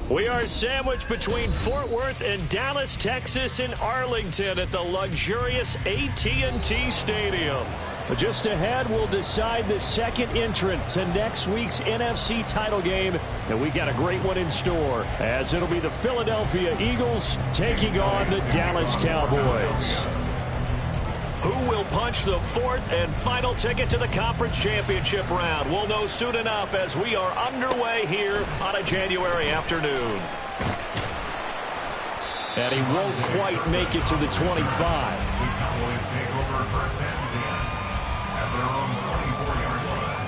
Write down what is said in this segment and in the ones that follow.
We are sandwiched between Fort Worth and Dallas, Texas, and Arlington at the luxurious AT&T Stadium. Just ahead, we'll decide the second entrant to next week's NFC title game. And we got a great one in store, as it'll be the Philadelphia Eagles taking on the Dallas Cowboys. Who will punch the fourth and final ticket to the conference championship round? We'll know soon enough as we are underway here on a January afternoon. And he won't quite make it to the 25. The Cowboys take over first and 10 at their own 24-yard line.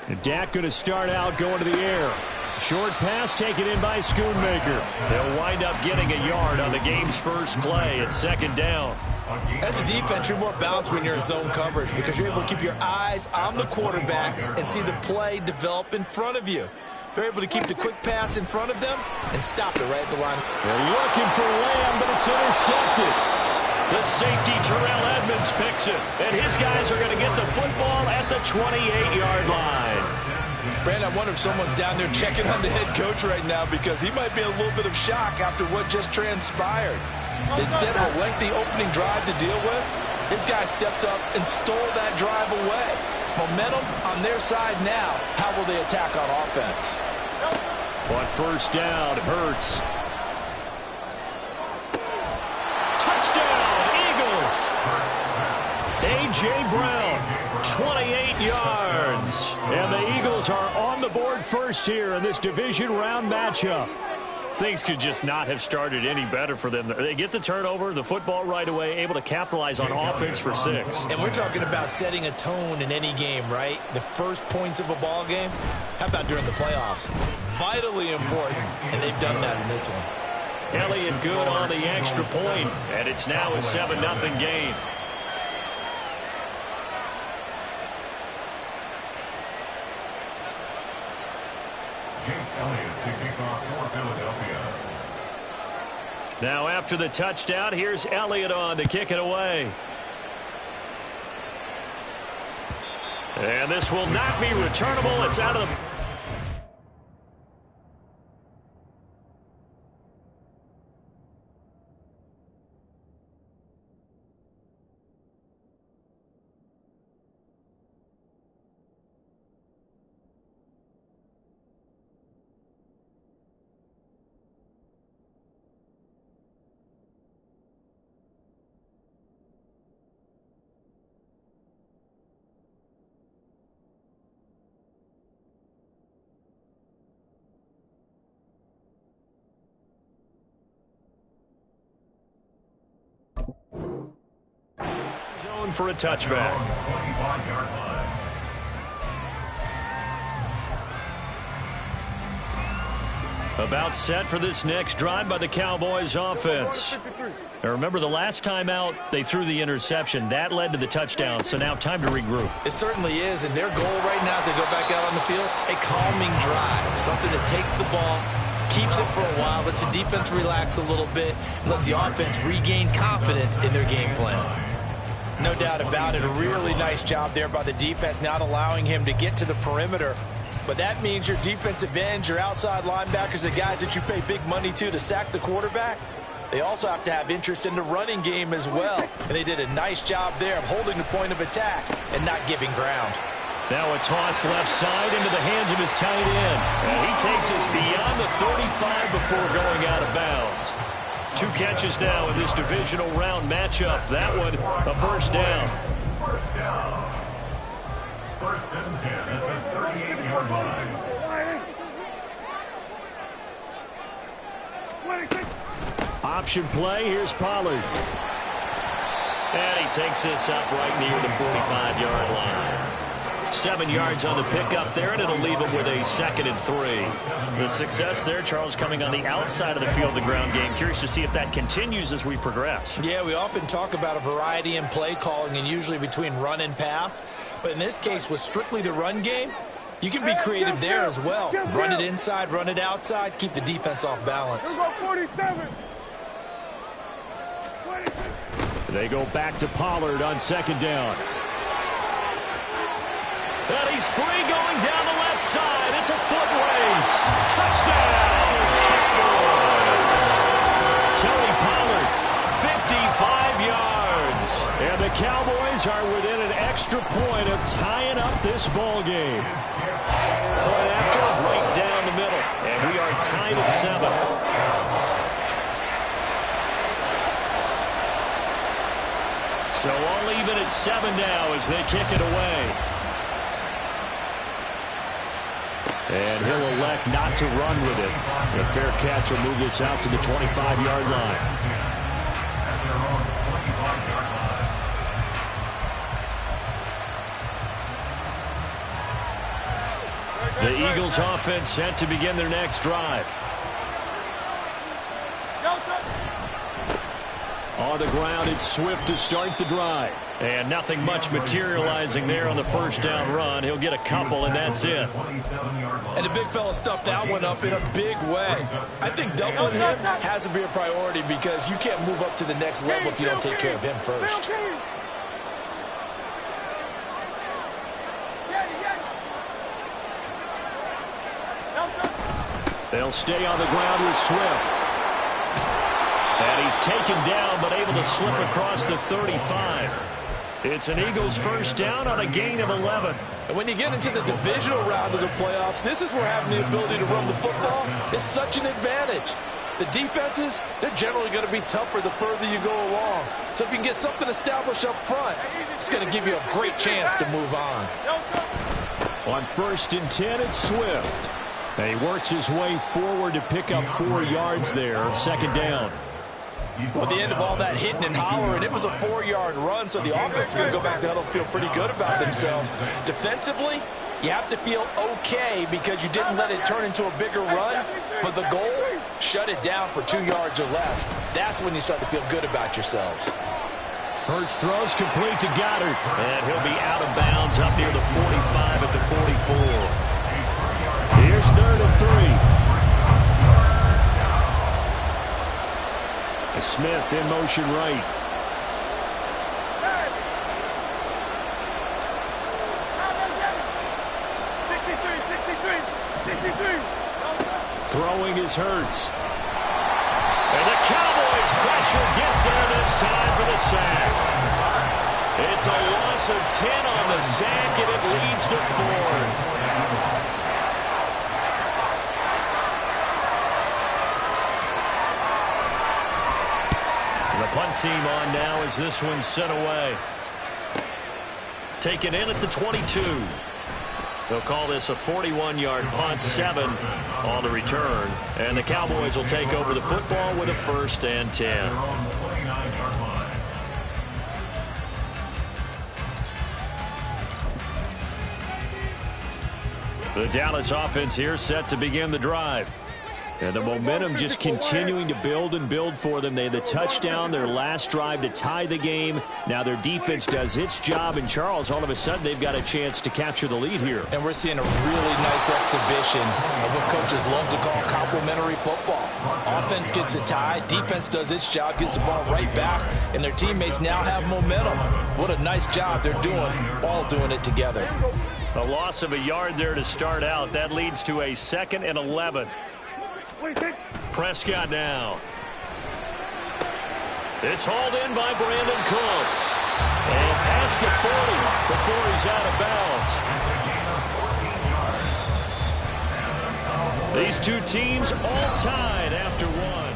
And Dak going to start out going to the air. Short pass taken in by Schoonmaker. They'll wind up getting a yard on the game's first play at second down. As a defense, you're more balanced when you're in zone coverage because you're able to keep your eyes on the quarterback and see the play develop in front of you. They're able to keep the quick pass in front of them and stop it right at the line. They're looking for Lamb, but it's intercepted. The safety, Terrell Edmonds, picks it. And his guys are going to get the football at the 28-yard line. Brandon, I wonder if someone's down there checking on the head coach right now because he might be in a little bit of shock after what just transpired. Instead of a lengthy opening drive to deal with, his guy stepped up and stole that drive away. Momentum on their side now. How will they attack on offense? On first down, Hurts. Touchdown, Eagles. A.J. Brown, 28 yards. And the Eagles are on the board first here in this division round matchup. Things could just not have started any better for them. They get the turnover, the football right away, able to capitalize on offense for 6. And we're talking about setting a tone in any game, right? The first points of a ball game. How about during the playoffs? Vitally important, and they've done that in this one. Elliott good on the extra point, and it's now a 7-0 game. Elliott to kick off for Philadelphia. Now after the touchdown, here's Elliott on to kick it away. And this will not be returnable. It's out of the... zone for a touchback. 25-yard line. About set for this next drive by the Cowboys offense. Now remember, the last time out, they threw the interception. That led to the touchdown, so now time to regroup. It certainly is, and their goal right now as they go back out on the field, a calming drive, something that takes the ball, keeps it for a while, lets the defense relax a little bit, and lets the offense regain confidence in their game plan. No doubt about it, a really nice job there by the defense, not allowing him to get to the perimeter. But that means your defensive ends, your outside linebackers, the guys that you pay big money to sack the quarterback, they also have to have interest in the running game as well. And they did a nice job there of holding the point of attack and not giving ground. Now a toss left side into the hands of his tight end. And he takes us beyond the 35 before going out of bounds. 2 catches now in this divisional round matchup. That one, a first down. First down. First and 10 at the 38-yard line. Option play, here's Pollard. And he takes this up right near the 45-yard line. 7 yards on the pickup there, and it'll leave him with a 2nd and 3. The success there, Charles, coming on the outside of the field, the ground game. Curious to see if that continues as we progress. Yeah, we often talk about a variety in play calling and usually between run and pass. But in this case, with strictly the run game, you can be creative there as well. Run it inside, run it outside, keep the defense off balance. They go back to Pollard on 2nd down. And he's free going down the left side. It's a foot race. Touchdown, Cowboys. Tony Pollard, 55 yards. And the Cowboys are within an extra point of tying up this ball game. Point after, right down the middle. And we are tied at 7. So all even at 7 now as they kick it away. And he'll elect not to run with it. The fair catch will move this out to the 25-yard line. The Eagles offense set to begin their next drive. On the ground, it's Swift to start the drive. And nothing much materializing there on the first down run. He'll get a couple, and that's it. And the big fella stuffed that one up in a big way. I think doubling him has to be a priority because you can't move up to the next level if you don't take care of him first. They'll stay on the ground with Swift. And he's taken down, but able to slip across the 35. It's an Eagles first down on a gain of 11. And when you get into the divisional round of the playoffs, this is where having the ability to run the football is such an advantage. The defenses, they're generally going to be tougher the further you go along. So if you can get something established up front, it's going to give you a great chance to move on. On 1st and 10, it's Swift. And he works his way forward to pick up 4 yards there, 2nd down. Well, at the end of all that hitting and hollering, it was a 4-yard run, so the offense is going to go back to huddle and feel pretty good about themselves. Defensively, you have to feel okay because you didn't let it turn into a bigger run, but the goal, shut it down for 2 yards or less. That's when you start to feel good about yourselves. Hurts throws complete to Goddard, and he'll be out of bounds up near the 45 at the 44. Here's 3rd and 3. Smith in motion right. Throwing is Hurts. And the Cowboys pressure gets there this time for the sack. It's a loss of 10 on the sack, and it leads to 4th. The punt team on now as this one's sent away. Taken in at the 22. They'll call this a 41-yard punt, 7 on the return. And the Cowboys will take over the football with a 1st and 10. The Dallas offense here set to begin the drive. And the momentum just continuing to build and build for them. They had the touchdown, their last drive to tie the game. Now their defense does its job. And Charles, all of a sudden, they've got a chance to capture the lead here. And we're seeing a really nice exhibition of what coaches love to call complementary football. Offense gets a tie, defense does its job, gets the ball right back, and their teammates now have momentum. What a nice job they're doing, all doing it together. A loss of a yard there to start out. That leads to a 2nd and 11. Prescott now. It's hauled in by Brandon Cooks. And past the 40 before he's out of bounds. These two teams all tied after one.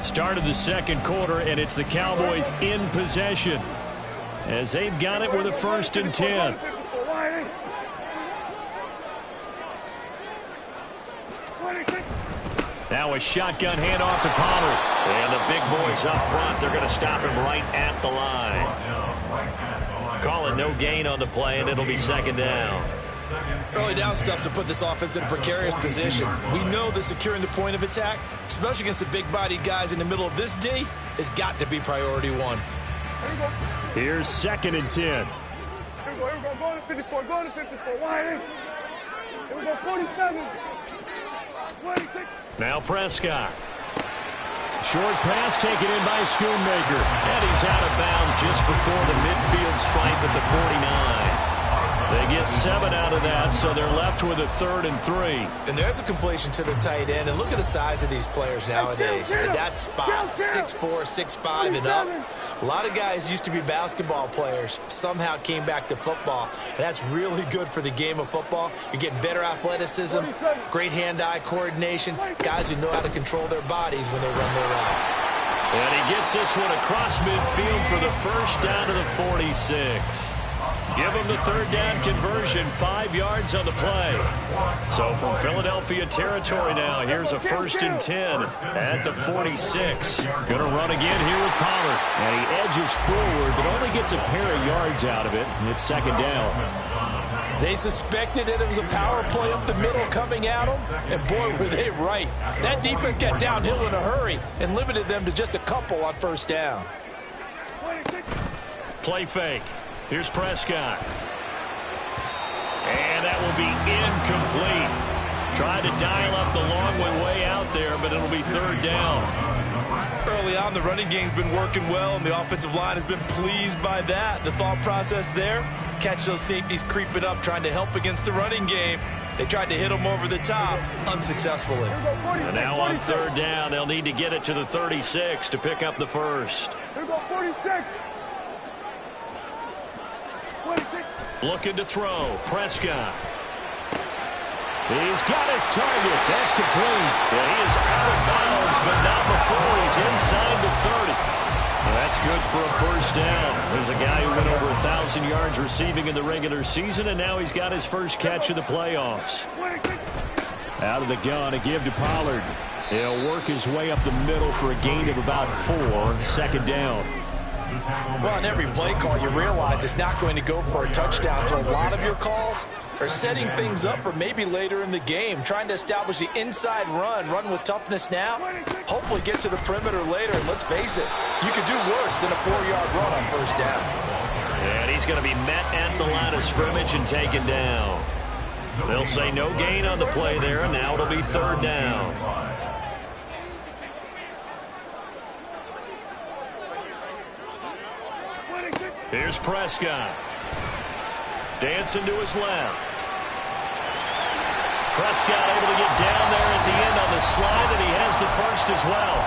Start of the 2nd quarter, and it's the Cowboys in possession as they've got it with a 1st and 10. Now a shotgun handoff to Pollard. And the big boys up front, they're going to stop him right at the line. Call it no gain on the play, and it'll be second down. Early down stuff to put this offense in a precarious position. We know that securing the point of attack, especially against the big-bodied guys in the middle of this D, has got to be priority one. Here's 2nd and 10. Here we go. Go to 54. Go to 54. Wide in. Here we go. 47. 26. Now Prescott. Short pass taken in by Schoonmaker. And he's out of bounds just before the midfield stripe at the 49. They get 7 out of that, so they're left with a 3rd and 3. And there's a completion to the tight end. And look at the size of these players nowadays. At that spot, 6'4", 6'5", and up. A lot of guys used to be basketball players, somehow came back to football. And that's really good for the game of football. You're getting better athleticism, great hand-eye coordination, guys who know how to control their bodies when they run their routes. And he gets this one across midfield for the first down to the 46. Give him the 3rd down conversion, 5 yards on the play. So from Philadelphia territory now, here's a 1st and 10 at the 46. Going to run again here with Pollard. And he edges forward, but only gets a pair of yards out of it. And it's 2nd down. They suspected that it was a power play up the middle coming at them, and boy, were they right. That defense got downhill in a hurry and limited them to just a couple on 1st down. Play fake. Here's Prescott. And that will be incomplete. Tried to dial up the long way out there, but it'll be 3rd down. Early on, the running game's been working well, and the offensive line has been pleased by that. The thought process there, catch those safeties creeping up, trying to help against the running game. They tried to hit them over the top, unsuccessfully. And now on 3rd down, they'll need to get it to the 36 to pick up the 1st. Here we go. 46. 26. Looking to throw. Prescott. He's got his target. That's complete. And he is out of bounds, but not before he's inside the 30. Well, that's good for a 1st down. There's a guy who went over 1,000 yards receiving in the regular season, and now he's got his first catch of the playoffs. Out of the gun, a give to Pollard. He'll work his way up the middle for a gain of about 4. 2nd down. Well, on every play call, you realize it's not going to go for a touchdown, so a lot of your calls are setting things up for maybe later in the game, trying to establish the inside run with toughness now, hopefully get to the perimeter later, and let's face it, you could do worse than a 4-yard run on 1st down. And he's going to be met at the line of scrimmage and taken down. They'll say no gain on the play there, and now it'll be 3rd down. Here's Prescott. Dancing to his left. Prescott able to get down there at the end on the slide, and he has the 1st as well.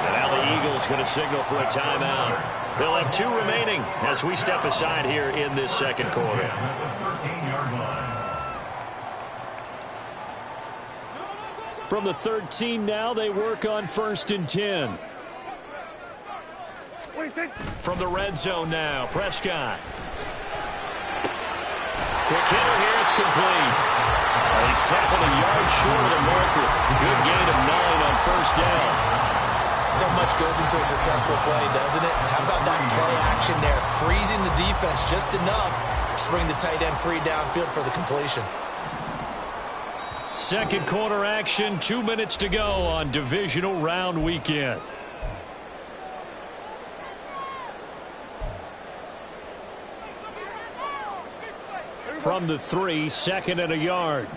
And now the Eagles going to signal for a timeout. They'll have 2 remaining as we step aside here in this 2nd quarter. From the 13 now, they work on 1st and 10. From the red zone now, Prescott. Quick hitter here, it's complete. He's tackled a yard short of the marker. Good gain of 9 on 1st down. So much goes into a successful play, doesn't it? How about that play action there? Freezing the defense just enough to bring the tight end free downfield for the completion. 2nd quarter action, 2 minutes to go on divisional round weekend. From the 3, 2nd and a yard.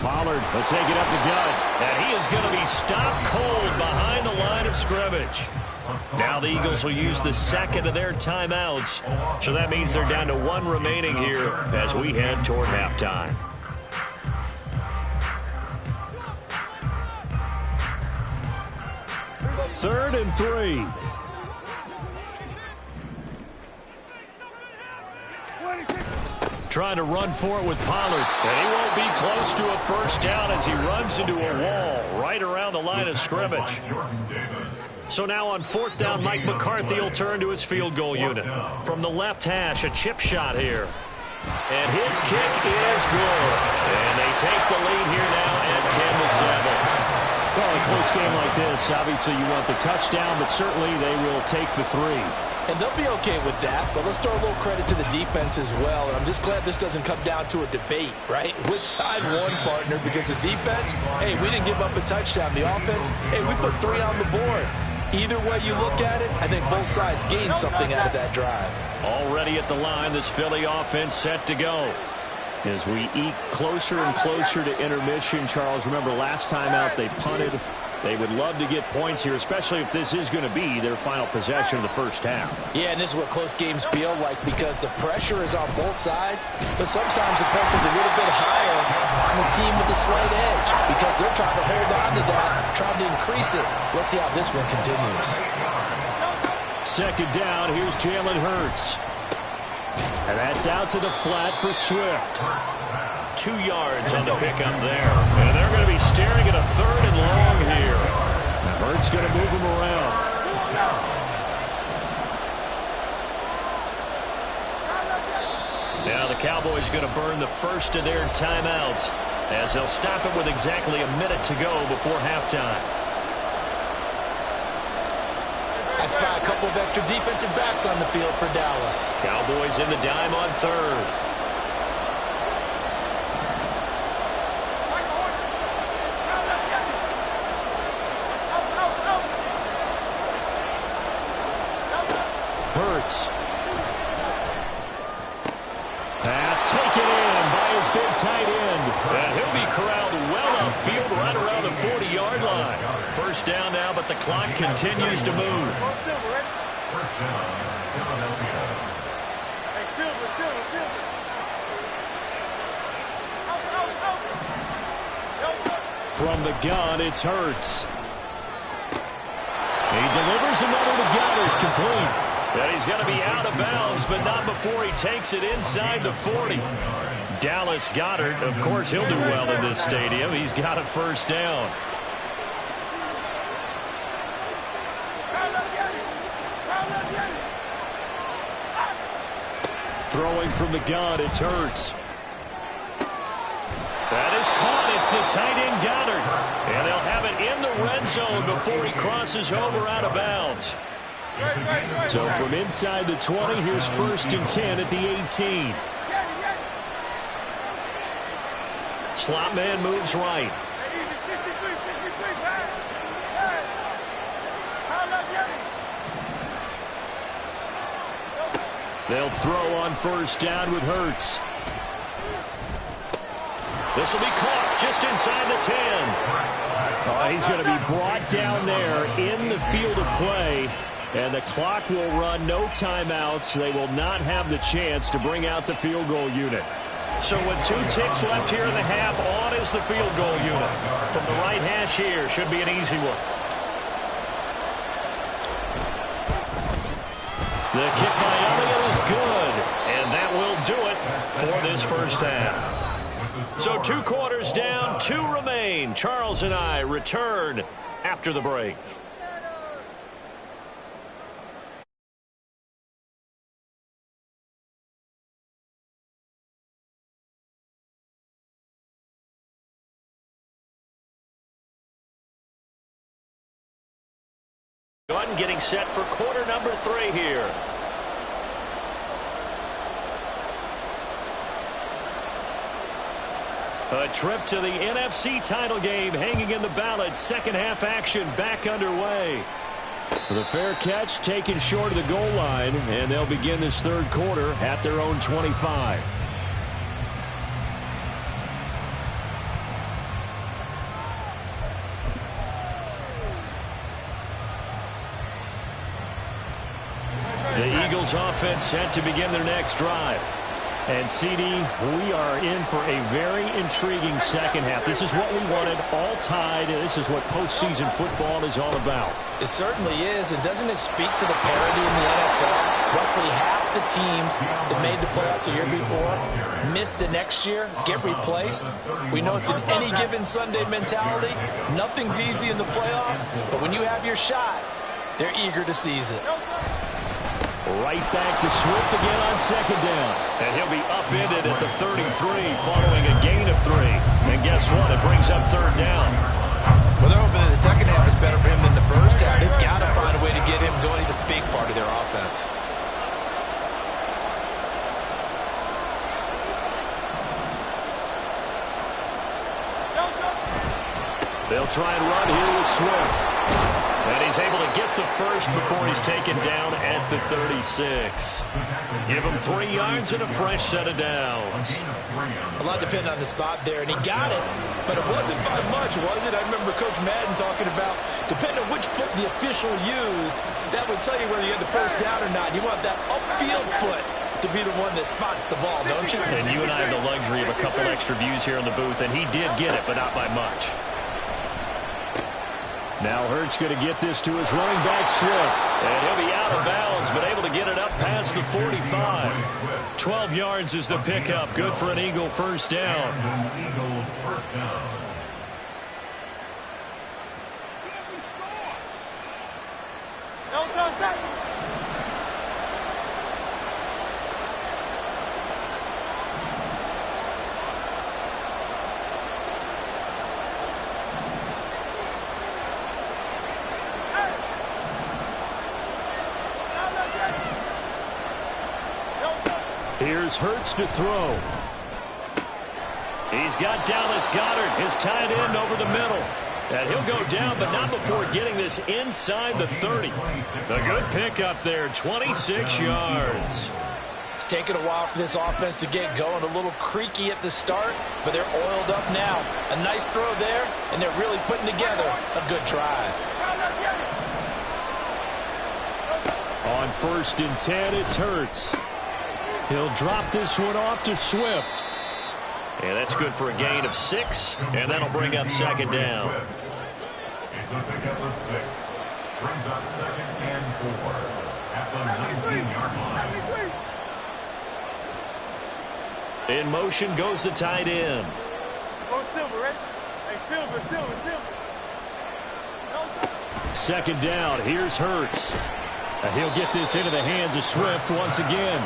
Pollard will take it up the gut. And he is going to be stopped cold behind the line of scrimmage. Now the Eagles will use the 2nd of their timeouts. So that means they're down to 1 remaining here as we head toward halftime. Third and 3. Trying to run for it with Pollard. And he won't be close to a 1st down as he runs into a wall right around the line of scrimmage. So now on 4th down, Mike McCarthy will turn to his field goal unit. From the left hash, a chip shot here. And his kick is good. And they take the lead here now at 10-7. a close game like this, obviously you want the touchdown, but certainly they will take the 3. And they'll be okay with that, but let's throw a little credit to the defense as well. And I'm just glad this doesn't come down to a debate, right? Which side won, partner? Because the defense, hey, we didn't give up a touchdown. The offense, hey, we put 3 on the board. Either way you look at it, I think both sides gained something out of that drive. Already at the line, this Philly offense set to go. As we eke closer and closer to intermission, Charles, remember last time out they punted. They would love to get points here, especially if this is going to be their final possession of the first half. Yeah, and this is what close games feel like because the pressure is on both sides, but sometimes the pressure is a little bit higher on the team with the slight edge because they're trying to hold on to that, trying to increase it. Let's see how this one continues. Second down, here's Jalen Hurts. And that's out to the flat for Swift. 2 yards on the pickup there. And they're going to be staring at a 3rd and long here. And Hurts going to move him around. Now the Cowboys going to burn the first of their timeouts as they'll stop it with exactly a minute to go before halftime. I spy a couple of extra defensive backs on the field for Dallas. Cowboys in the dime on 3rd. Hurts. Pass taken in by his big tight end. And he'll be corralled well upfield right around the 40-yard line. First down now, but the clock continues to move. First down, Philadelphia. From the gun, it's Hurts. He delivers another to Goddard, complete. And he's going to be out of bounds, but not before he takes it inside the 40. Dallas Goddard, of course, he'll do well in this stadium. He's got a first down. Throwing from the gun, it's Hurts. That is caught. It's the tight end Goddard. And they'll have it in the red zone before he crosses over out of bounds. So from inside the 20, here's 1st and 10 at the 18. Slot man moves right. They'll throw on first down with Hurts. This will be caught just inside the 10. He's going to be brought down there in the field of play. And the clock will run, no timeouts. They will not have the chance to bring out the field goal unit. So with 2 ticks left here in the half, on is the field goal unit. From the right hash here, should be an easy one. The kick by Elliott is good. And that will do it for this first half. So 2 quarters down, 2 remain. Charles and I return after the break. Getting set for quarter number 3 here. A trip to the NFC title game hanging in the balance. Second half action back underway. The fair catch taken short of the goal line, and they'll begin this 3rd quarter at their own 25. The Eagles offense set to begin their next drive. And, CD, we are in for a very intriguing second half. This is what we wanted, all tied. This is what postseason football is all about. It certainly is. And doesn't it speak to the parity in the NFL? Roughly half the teams that made the playoffs the year before miss the next year, get replaced. We know it's an any given Sunday mentality. Nothing's easy in the playoffs, but when you have your shot, they're eager to seize it. Right back to Swift again on second down. And he'll be upended at the 33 following a gain of 3. And guess what? It brings up 3rd down. Well, they're hoping that the second They'll try and run here with Swift. And he's able to get the first before he's taken down at the 36. Give him 3 yards and a fresh set of downs. A lot depended on the spot there, and he got it, but it wasn't by much, was it? I remember Coach Madden talking about, depending on which foot the official used, that would tell you whether you had the first down or not. You want that upfield foot to be the one that spots the ball, don't you? And you and I have the luxury of a couple extra views here in the booth, and he did get it, but not by much. Now Hurts going to get this to his running back, Swift. And he'll be out of bounds, but able to get it up past the 45. 12 yards is the pickup. Good for an Eagle first down. Here's Hurts to throw. He's got Dallas Goedert, his tight end, over the middle. And he'll go down, but not before getting this inside the 30. A good pickup there, 26 yards. It's taken a while for this offense to get going. A little creaky at the start, but they're oiled up now. A nice throw there, and they're really putting together a good drive. On 1st and 10, it's Hurts. He'll drop this one off to Swift. And that's good for a gain of 6, and that'll bring up second down. It's a pickup of 6. Brings up 2nd and 4 at the 19-yard line. In motion goes the tight end. Go Silver, right? Hey, Silver. 2nd down. Here's Hurts. And he'll get this into the hands of Swift once again.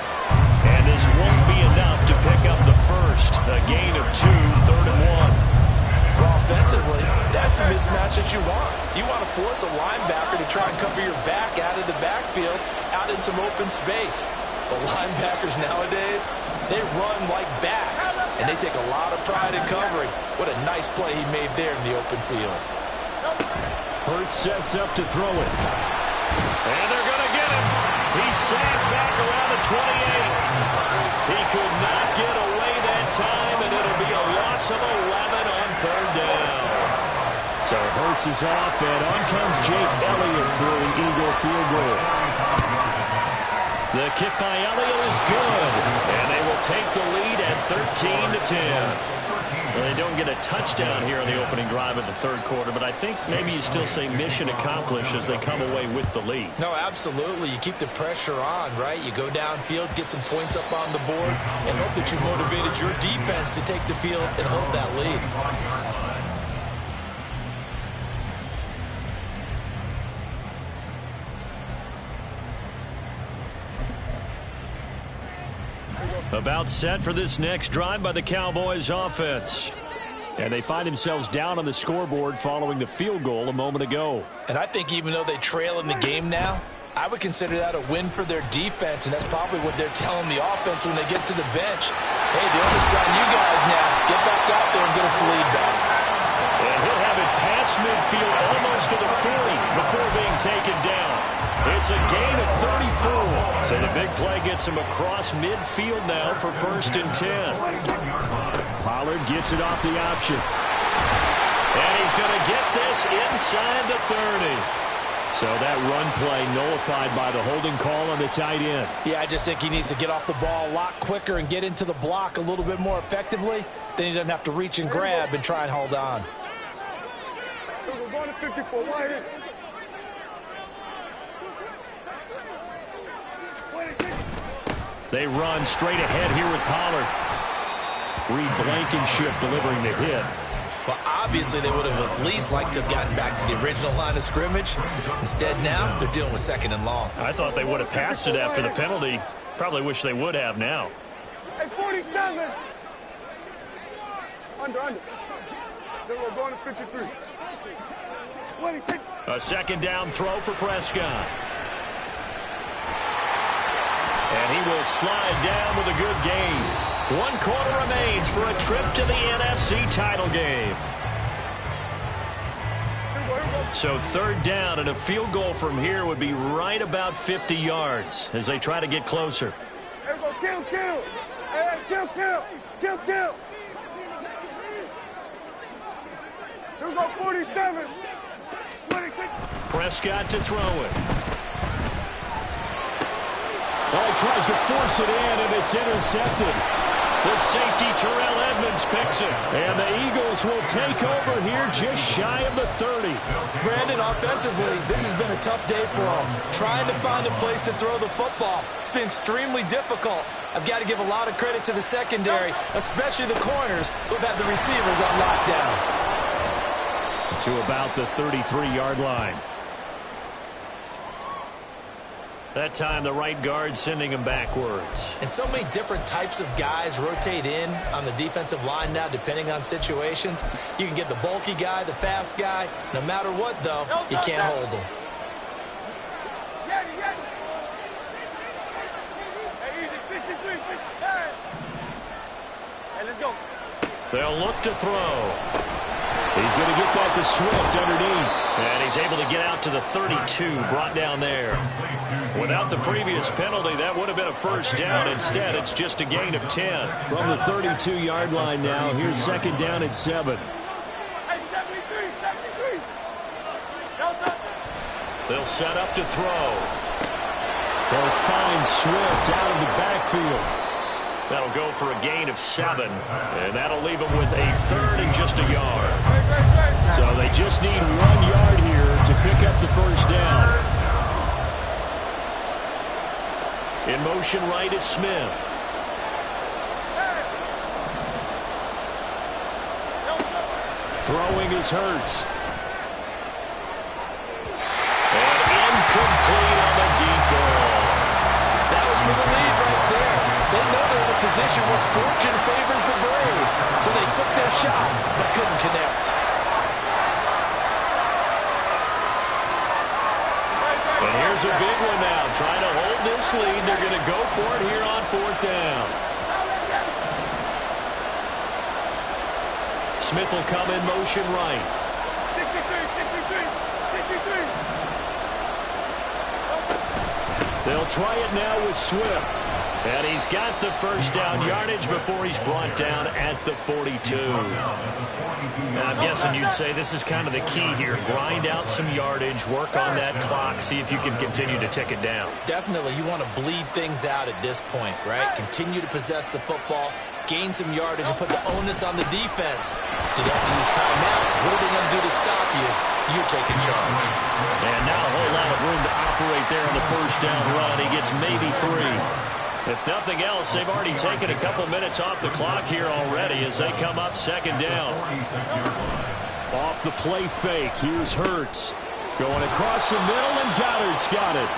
And this won't be enough to pick up the first. A gain of 2, 3rd and 1. Well, offensively, that's the mismatch that you want. You want to force a linebacker to try and cover your back out of the backfield, out in some open space. The linebackers nowadays, they run like backs, and they take a lot of pride in covering. What a nice play he made there in the open field. Hurts sets up to throw it. And they're going to get him. He's sacked back around the 28. He could not get away that time, and it'll be a loss of 11 on 3rd down. So Hurts is off, and on comes Jake Elliott for the Eagle field goal. The kick by Elliott is good, and they will take the lead at 13-10. Well, they don't get a touchdown here on the opening drive of the 3rd quarter, but I think maybe you still say mission accomplished as they come away with the lead. No, absolutely. You keep the pressure on, right? You go downfield, get some points up on the board, and hope that you motivated your defense to take the field and hold that lead. About set for this next drive by the Cowboys offense. And they find themselves down on the scoreboard following the field goal a moment ago. And I think even though they trail in the game now, I would consider that a win for their defense, and that's probably what they're telling the offense when they get to the bench. Hey, the onus is on you guys now. Get back out there and get us the lead back. And he'll have it past midfield almost to the 40 before being taken down. It's a gain of 34. So the big play gets him across midfield now for 1st and 10. Pollard gets it off the option. And he's going to get this inside the 30. So that run play nullified by the holding call on the tight end. Yeah, I just think he needs to get off the ball a lot quicker and get into the block a little bit more effectively. Then he doesn't have to reach and grab and try and hold on. We're going to 54. Wide. They run straight ahead here with Pollard. Reed Blankenship delivering the hit. Well, obviously they would have at least liked to have gotten back to the original line of scrimmage. Instead now, they're dealing with 2nd and long. I thought they would have passed it after the penalty. Probably wish they would have now. Hey, 47. Under. Then we're going to 53. 26. A 2nd down throw for Prescott. And he will slide down with a good gain. 1 quarter remains for a trip to the NFC title game. So third down, and a field goal from here would be right about 50 yards as they try to get closer. Here we go, kill. Hey, kill. Here we go, 47. 26. Prescott to throw it. Oh, he tries to force it in, and it's intercepted. The safety, Terrell Edmonds, picks it. And the Eagles will take over here just shy of the 30. Brandon, offensively, this has been a tough day for them. Trying to find a place to throw the football. It's been extremely difficult. I've got to give a lot of credit to the secondary, especially the corners who've had the receivers on lockdown. To about the 33-yard line. That time, the right guard sending him backwards. And so many different types of guys rotate in on the defensive line now, depending on situations. You can get the bulky guy, the fast guy. No matter what, though, you can't hold them. Hey, let's go. They'll look to throw. He's going to get that to Swift underneath. And he's able to get out to the 32, brought down there. Without the previous penalty, that would have been a first down. Instead, it's just a gain of 10. From the 32-yard line now, here's second down at 7. Hey, 73. They'll set up to throw. They'll find Swift out of the backfield. That'll go for a gain of 7, and that'll leave them with a third and just a yard. So they just need 1 yard here to pick up the first down. In motion right is Smith. Throwing is Hurts. And incomplete on the deep ball. That was for the lead right there. They know they're in a position where fortune favors the brave. So they took their shot, but couldn't connect. And here's a big one now. Trying to hold this lead. They're going to go for it here on fourth down. Smith will come in motion right. 63. They'll try it now with Swift. And he's got the first down yardage before he's brought down at the 42. Now, I'm guessing you'd say this is kind of the key here. Grind out some yardage, work on that clock, see if you can continue to tick it down. Definitely, you want to bleed things out at this point, right? Continue to possess the football, gain some yardage, and put the onus on the defense. Do they have to use timeouts? What are they going to do to stop you? You're taking charge. And now a whole lot of room to operate there on the first down run. He gets maybe 3. If nothing else, they've already taken a couple minutes off the clock here already as they come up second down. Off the play fake, here's Hurts. Going across the middle, and Goddard's got it.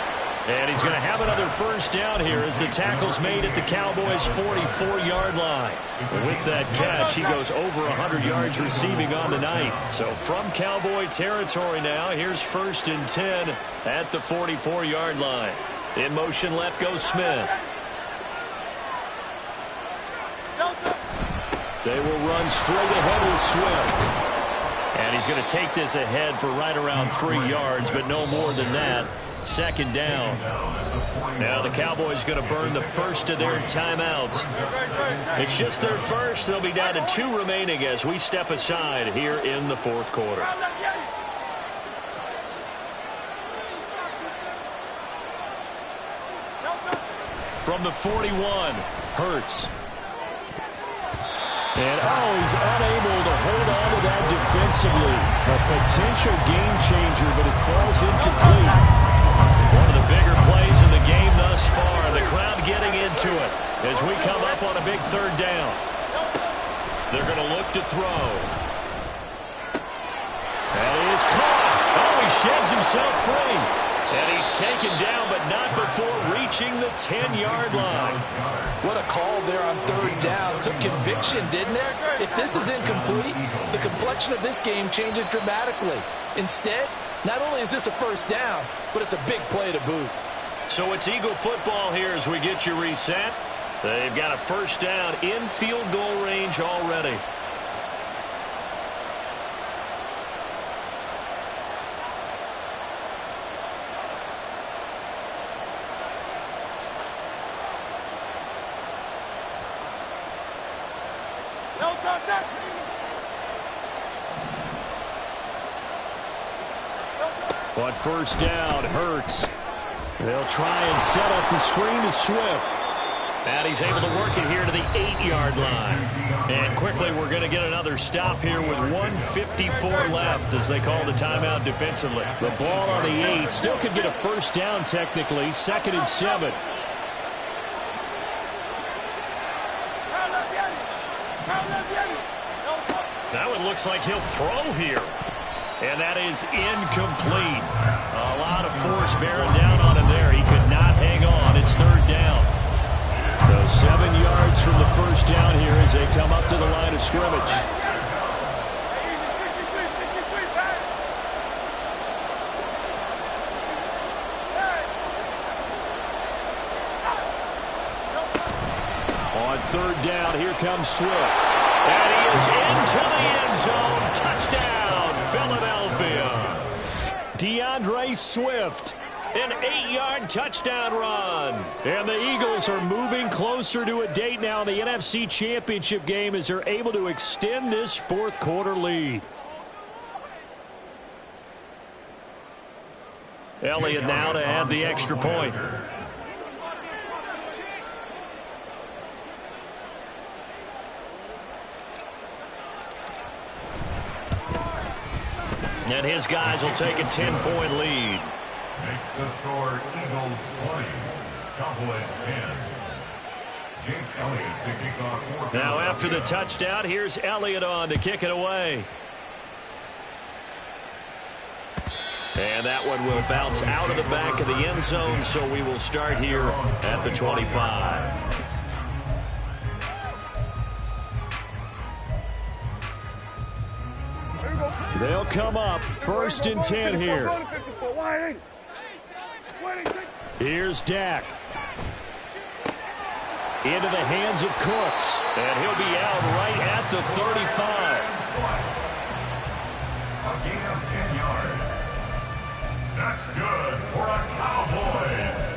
And he's going to have another first down here as the tackle's made at the Cowboys' 44-yard line. With that catch, he goes over 100 yards receiving on the night. So from Cowboy territory now, here's first and 10 at the 44-yard line. In motion left goes Smith. They will run straight ahead with Swift. And he's going to take this ahead for right around 3 yards, but no more than that. Second down. Now the Cowboys going to burn the first of their timeouts. It's just their first. They'll be down to 2 remaining as we step aside here in the fourth quarter. From the 41, Hurts. And, he's unable to hold on to that defensively. A potential game changer, but it falls incomplete. One of the bigger plays in the game thus far. The crowd getting into it as we come up on a big third down. They're going to look to throw. That is caught. He sheds himself free. And he's taken down, but not before reaching the 10-yard line. What a call there on third down. Took conviction, didn't it? If this is incomplete, the complexion of this game changes dramatically. Instead, not only is this a first down, but it's a big play to boot. So it's Eagle football here as we get you reset. They've got a first down in field goal range already. On first down, Hurts. They'll try and set up the screen to Swift. And he's able to work it here to the 8-yard line. And quickly, we're going to get another stop here with 1:54 left as they call the timeout defensively. The ball on the 8 still could get a first down technically. 2nd and 7. That one looks like he'll throw here. And that is incomplete. A lot of force bearing down on him there. He could not hang on. It's 3rd down. So 7 yards from the first down here as they come up to the line of scrimmage. On 3rd down, here comes Swift. And he is into the end zone. Touchdown, Philadelphia. DeAndre Swift. An 8-yard touchdown run. And the Eagles are moving closer to a date now in the NFC Championship game as they're able to extend this 4th quarter lead. Elliott now to add the extra point. And his guys will take a 10-point lead. Makes the score Eagles 20, Cowboys 10. Jake Elliott to kick off. Now after the touchdown, here's Elliott on to kick it away. And that one will bounce out of the back of the end zone, so we will start here at the 25. They'll come up 1st and 10 here. Here's Dak. Into the hands of Cooks. And he'll be out right at the 35. A gain of 10 yards. That's good for a Cowboys.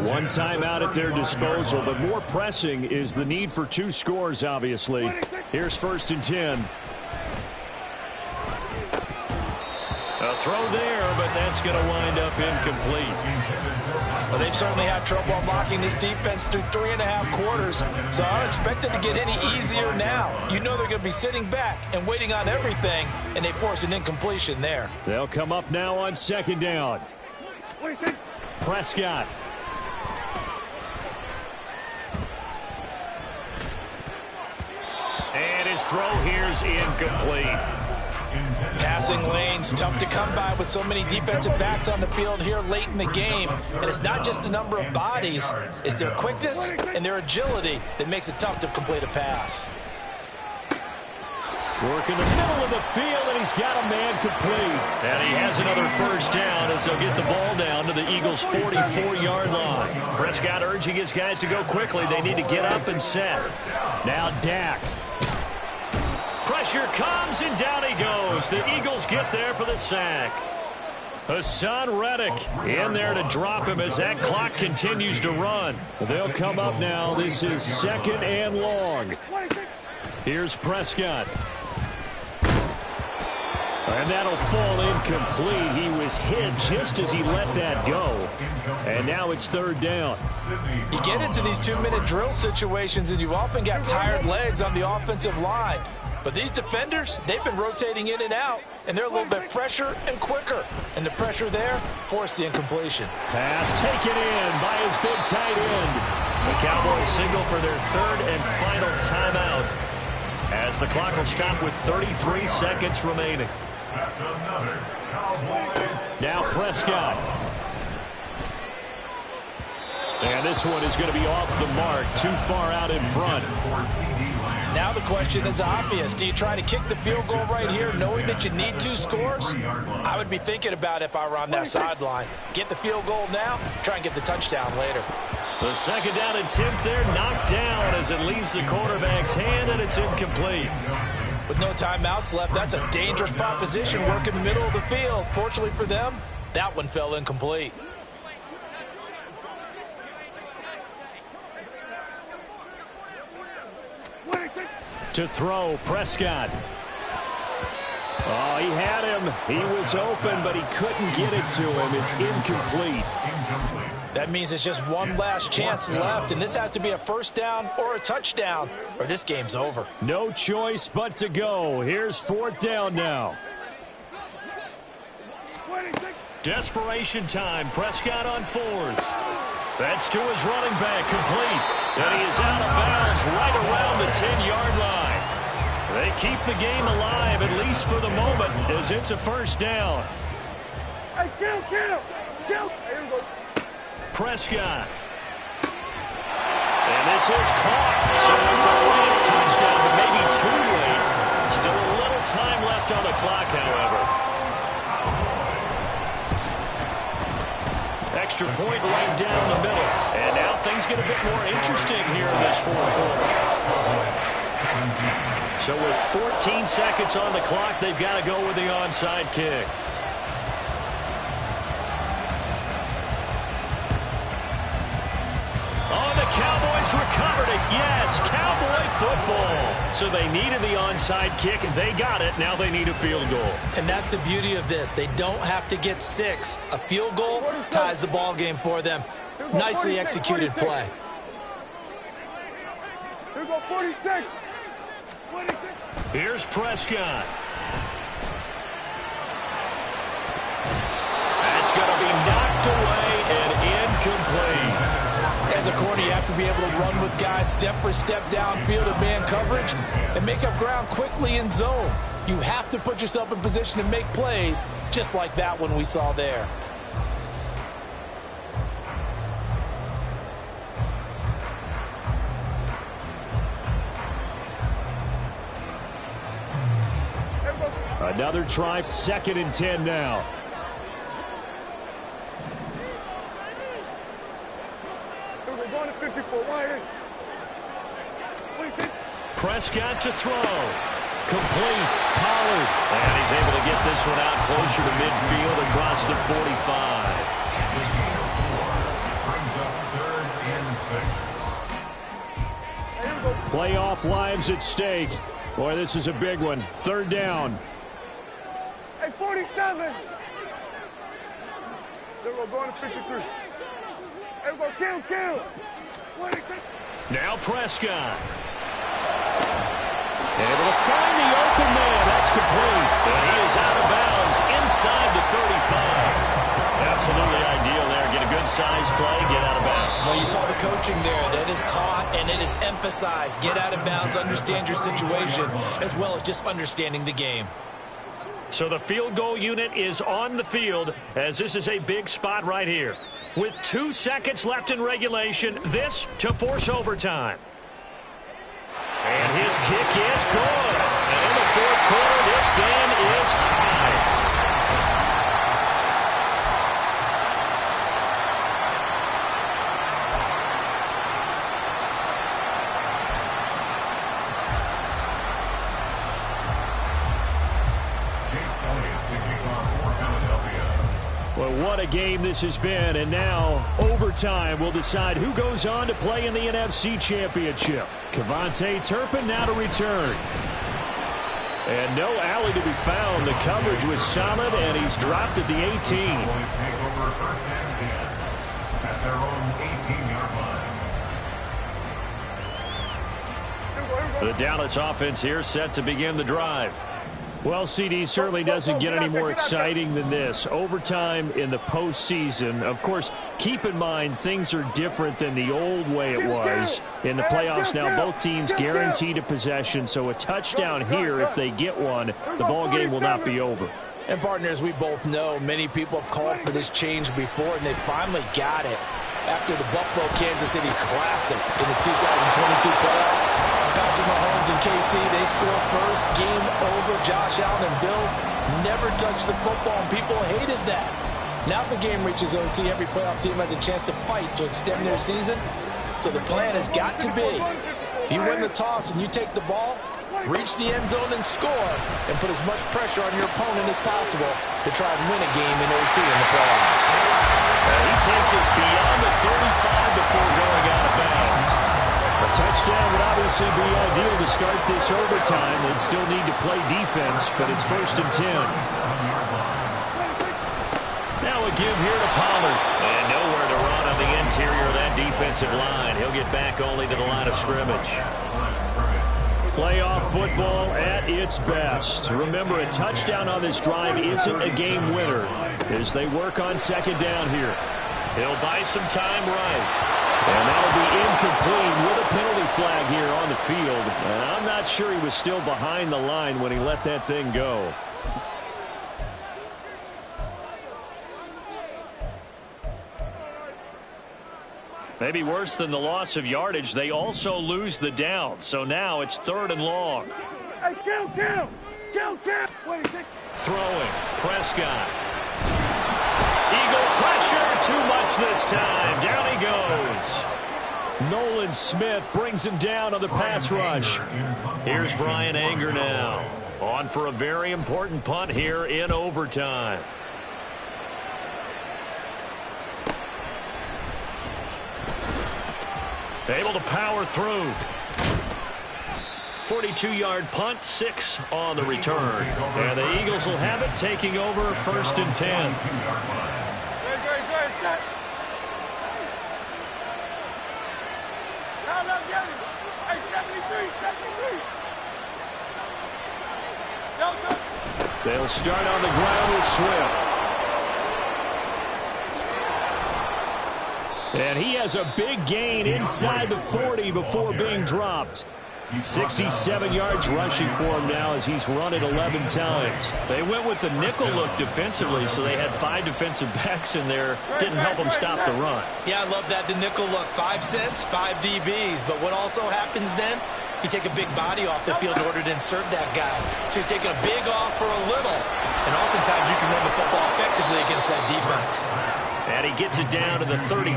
One timeout at their disposal, but more pressing is the need for 2 scores, obviously. Here's 1st and 10. A throw there, but that's going to wind up incomplete. Well, they've certainly had trouble unlocking this defense through 3.5 quarters, so I don't expect it to get any easier now. You know they're going to be sitting back and waiting on everything, and they force an incompletion there. They'll come up now on 2nd down. Prescott. And his throw here's incomplete. Passing lanes, tough to come by with so many defensive backs on the field here late in the game. And it's not just the number of bodies, it's their quickness and their agility that makes it tough to complete a pass. Work in the middle of the field, and he's got a man complete. And he has another first down as they'll get the ball down to the Eagles' 44-yard line. Prescott urging his guys to go quickly. They need to get up and set. Now Dak. Pressure comes, and down he goes. The Eagles get there for the sack. Hassan Reddick in there to drop him as that clock continues to run. They'll come up now. This is 2nd and long. Here's Prescott. And that'll fall incomplete. He was hit just as he let that go. And now it's 3rd down. You get into these 2-minute drill situations, and you've often got tired legs on the offensive line. But these defenders, they've been rotating in and out, and they're a little bit fresher and quicker. And the pressure there forced the incompletion. Pass taken in by his big tight end. The Cowboys signal for their 3rd and final timeout as the clock will stop with 33 seconds remaining. That's another Cowboys. Now Prescott. And this one is going to be off the mark, too far out in front. Now the question is obvious. Do you try to kick the field goal right here knowing that you need 2 scores? I would be thinking about if I were on that sideline. Get the field goal now, try and get the touchdown later. The 2nd down attempt there knocked down as it leaves the quarterback's hand, and it's incomplete. With no timeouts left, that's a dangerous proposition. Work in the middle of the field. Fortunately for them, that one fell incomplete. To throw, Prescott. Oh, he had him. He was open, but he couldn't get it to him. It's incomplete. That means it's just one last chance left, and this has to be a first down or a touchdown, or this game's over. No choice but to go. Here's fourth down now. Desperation time. Prescott on fourth. That's to his running back, complete. And he is out of bounds right around the 10-yard line. They keep the game alive, at least for the moment, as it's a first down. Hey, kill! Prescott. And this is caught. So it's a late touchdown, but maybe too late. Still a little time left on the clock, however. Extra point right down the middle. And now things get a bit more interesting here in this fourth quarter. So with 14 seconds on the clock, they've got to go with the onside kick. Oh, the Cowboys recovered it. Yes, Cowboy football. So they needed the onside kick. They got it. Now they need a field goal. And that's the beauty of this. They don't have to get 6. A field goal ties the ball game for them. Nicely executed play. Here go 46. Here's Prescott. That's going to be knocked away and incomplete. As a corner, you have to be able to run with guys step for step downfield in man coverage and make up ground quickly in zone. You have to put yourself in position to make plays, just like that one we saw there. Another try, 2nd and 10 now. We're going to 54 wide. Prescott to throw. Complete. Pollard. And he's able to get this one out closer to midfield across the 45. Playoff lives at stake. Boy, this is a big one. 3rd down. Hey, 47. We're going to 53. Hey, we're going to kill. Now Prescott. Able to find the open man. That's complete. And he is out of bounds inside the 35. Absolutely ideal there. Get a good size play, get out of bounds. Well, you saw the coaching there. That is taught and it is emphasized. Get out of bounds, understand your situation, as well as just understanding the game. So the field goal unit is on the field, as this is a big spot right here. With 2 seconds left in regulation, this to force overtime. And his kick is good. And in the fourth quarter, this game is tied. Well, what a game this has been, and now overtime will decide who goes on to play in the NFC Championship. Kevontae Turpin now to return. And no alley to be found. The coverage was solid, and he's dropped at the 18. At their own 18-yard line. The Dallas offense here set to begin the drive. Well, CD, certainly doesn't get any more exciting than this. Overtime in the postseason. Of course, keep in mind things are different than the old way it was. In the playoffs now, both teams guaranteed a possession, so a touchdown here, if they get one, the ball game will not be over. And partners, we both know many people have called for this change before, and they finally got it after the Buffalo-Kansas City Classic in the 2022 playoffs. Patrick Mahomes and KC, they score first, game over. Josh Allen and Bills never touched the football, and people hated that. Now if the game reaches OT, every playoff team has a chance to fight to extend their season. So the plan has got to be, if you win the toss and you take the ball, reach the end zone and score, and put as much pressure on your opponent as possible to try and win a game in OT in the playoffs. He takes us beyond the 35 before going out of bounds. The Touchdown would obviously be ideal to start this overtime. They'd still need to play defense, but it's 1st and 10. Now a give here to Pollard. And nowhere to run on the interior of that defensive line. He'll get back only to the line of scrimmage. Playoff football at its best. Remember, a touchdown on this drive isn't a game winner as they work on 2nd down here. He'll buy some time right. And that'll be incomplete with a penalty flag here on the field. And I'm not sure he was still behind the line when he let that thing go. Maybe worse than the loss of yardage, they also lose the down. So now it's 3rd and long. Hey, kill! Throwing, Prescott. Eagle pressure, too much this time. Down he goes. Nolan Smith brings him down on the pass rush. Here's Brian Anger now. On for a very important punt here in overtime. Able to power through. 42-yard punt, 6 on the return. And the Eagles will have it, taking over 1st and 10. They'll start on the ground with Swift. And he has a big gain inside the 40 before being dropped. 67 yards rushing for him now as he's run it 11 times. They went with the nickel look defensively, so they had 5 defensive backs in there. Didn't help them stop the run. Yeah, I love that, the nickel look. 5 cents, 5 DBs. But what also happens then? You take a big body off the field in order to insert that guy. So you're taking a big off for a little. And oftentimes you can run the football effectively against that defense. And he gets it down to the 32.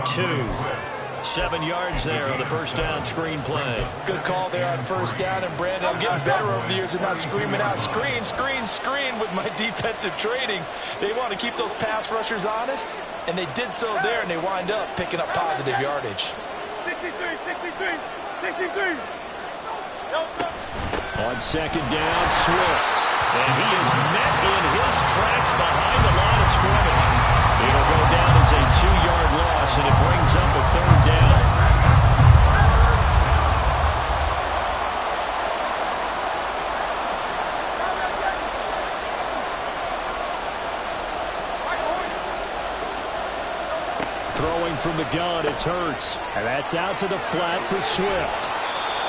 7 yards there on the 1st down screen play. Good call there on 1st down. And Brandon, I'm getting better over the years and not screaming out screen, screen, screen with my defensive training. They want to keep those pass rushers honest, and they did so there, and they wind up picking up positive yardage. 63. On 2nd down, Swift. And he is met in his tracks behind the line of scrimmage. It'll go down as a 2-yard loss, and it brings up a 3rd down. Throwing from the gun, it's Hurts. And that's out to the flat for Swift.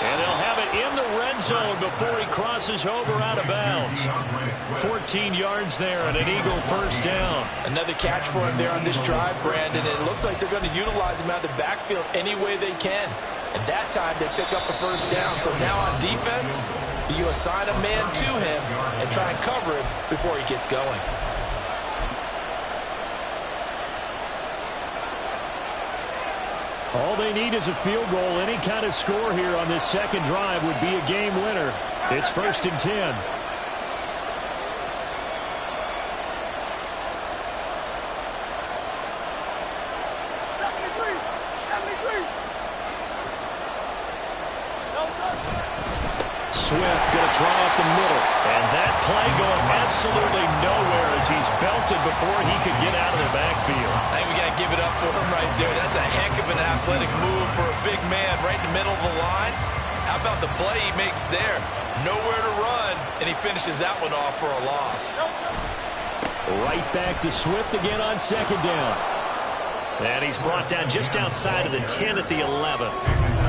And they'll have it in the red zone before he crosses over out of bounds. 14 yards there and an Eagle 1st down. Another catch for him there on this drive, Brandon. And it looks like they're going to utilize him out of the backfield any way they can. And that time they pick up a 1st down. So now on defense, you assign a man to him and try and cover him before he gets going. All they need is a field goal. Any kind of score here on this 2nd drive would be a game winner. It's 1st and 10. Swift going to try up the middle. And that play going absolutely nowhere as he's belted before he could get out of the backfield. I think we got to give it up for him right there. That's a heck of an athletic move for a big man right in the middle of the line. How about the play he makes there? Nowhere to run, and he finishes that one off for a loss. Right back to Swift again on 2nd down. And he's brought down just outside of the 10 at the 11.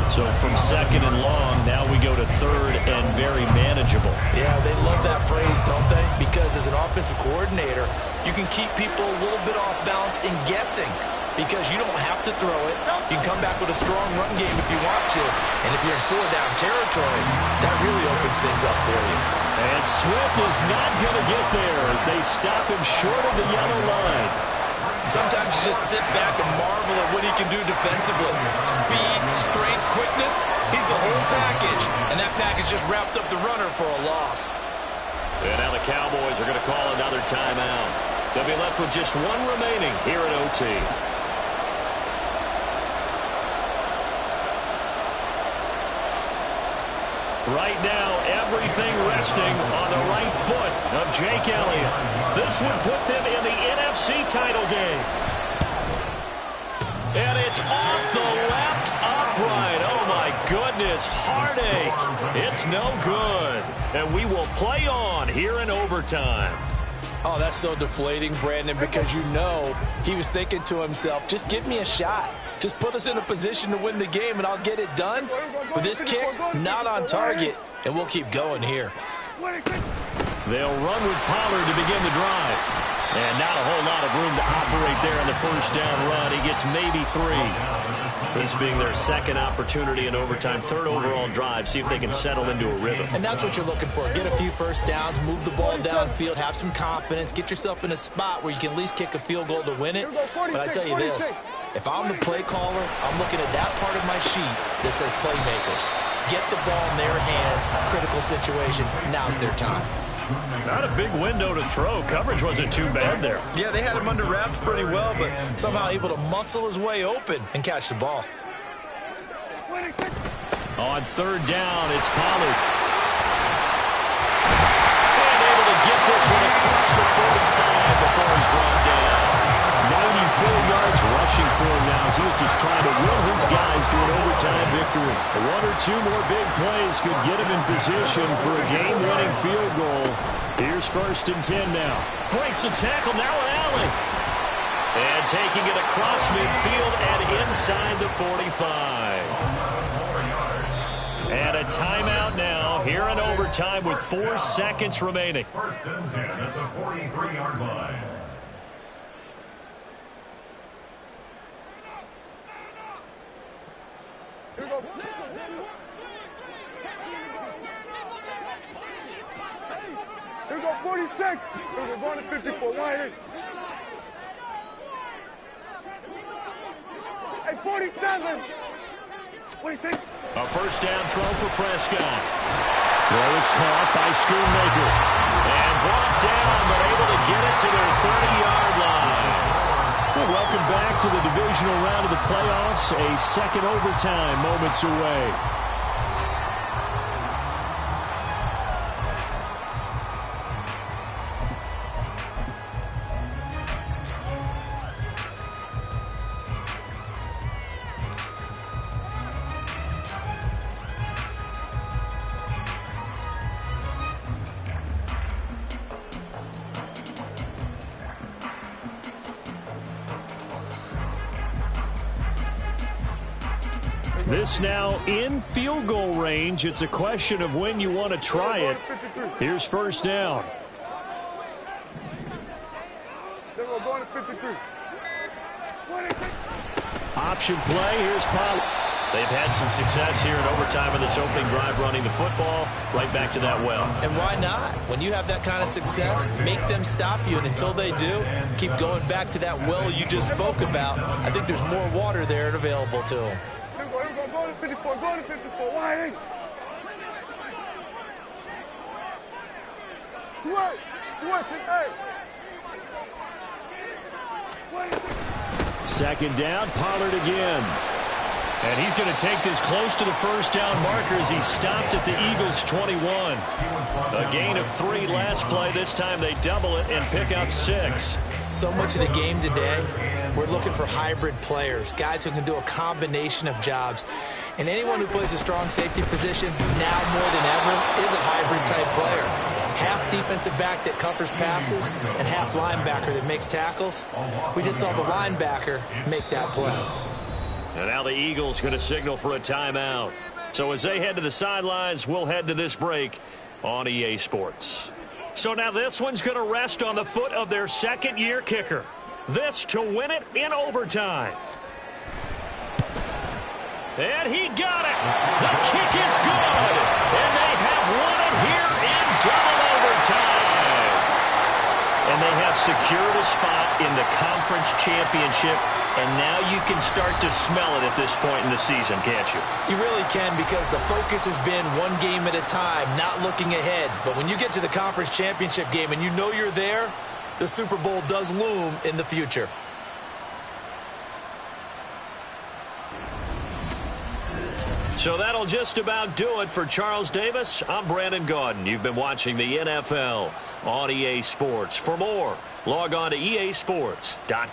So from 2nd and long, now we go to 3rd and very manageable. Yeah, they love that phrase, don't they? Because as an offensive coordinator, you can keep people a little bit off balance and guessing because you don't have to throw it. You can come back with a strong run game if you want to. And if you're in 4-down territory, that really opens things up for you. And Swift is not going to get there as they stop him short of the yellow line. Sometimes you just sit back and marvel at what he can do defensively. Speed, strength, quickness, he's the whole package. And that package just wrapped up the runner for a loss. And now the Cowboys are going to call another timeout. They'll be left with just 1 remaining here at OT. Right now, everything resting on the right foot of Jake Elliott. This would put them in the NFC title game. And it's off the left upright. Oh, my goodness. Heartache. It's no good. And we will play on here in overtime. Oh, that's so deflating, Brandon, because you know he was thinking to himself, just give me a shot. Just put us in a position to win the game, and I'll get it done. But this kick, not on target, and we'll keep going here. They'll run with Pollard to begin the drive. And not a whole lot of room to operate there on the first down run. He gets maybe 3. This being their second opportunity in overtime, third overall drive. See if they can settle into a rhythm. And that's what you're looking for. Get a few first downs, move the ball downfield, have some confidence, get yourself in a spot where you can at least kick a field goal to win it. But I tell you this, if I'm the play caller, I'm looking at that part of my sheet that says playmakers. Get the ball in their hands, critical situation, now's their time. Not a big window to throw. Coverage wasn't too bad there. Yeah, they had him under wraps pretty well, but somehow able to muscle his way open and catch the ball. On third down, it's Pollard. And able to get this one across the 45 before he's brought down. 94 yards rushing for him now as he was just trying to will his guys to an overtime victory. 1 or 2 more big plays could get him in position for a game-winning field goal. Here's 1st and 10 now. Breaks the tackle now with Allen. And taking it across midfield and inside the 45. And a timeout now here in overtime with 4 seconds remaining. 1st and 10 at the 43-yard line. Here we go, 46. Here we go, going to 54. Wide. Hey, 47. 26. A first down throw for Prescott. Throw is caught by Schoonmaker. And brought down, but able to get it to their 30-yard line. Well, welcome back to the divisional round of the playoffs. A second overtime moments away. This now in field goal range. It's a question of when you want to try it. Here's 1st down. Going to 53. Option play. Here's Pollard. They've had some success here in overtime in this opening drive running the football. Right back to that well. And why not? When you have that kind of success, make them stop you. And until they do, keep going back to that well you just spoke about. I think there's more water there and available to them. Go to 54, go to 54, wide. Switch, hey. 2nd down, Pollard again. And he's going to take this close to the first down marker as he stopped at the Eagles' 21. A gain of 3 last play. This time they double it and pick up 6. So much of the game today, we're looking for hybrid players, guys who can do a combination of jobs. And anyone who plays a strong safety position, now more than ever, is a hybrid-type player. Half defensive back that covers passes and half linebacker that makes tackles. We just saw the linebacker make that play. And now the Eagles going to signal for a timeout. So as they head to the sidelines, we'll head to this break on EA Sports. So now this one's going to rest on the foot of their second-year kicker. This to win it in overtime. And he got it. The kick is good. And they have won it here in double overtime. And they have secured a spot in the conference championship. And now you can start to smell it at this point in the season, can't you? You really can, because the focus has been one game at a time, not looking ahead. But when you get to the conference championship game and you know you're there, the Super Bowl does loom in the future. So that'll just about do it for Charles Davis. I'm Brandon Gaudin. You've been watching the NFL on EA Sports. For more, log on to easports.com.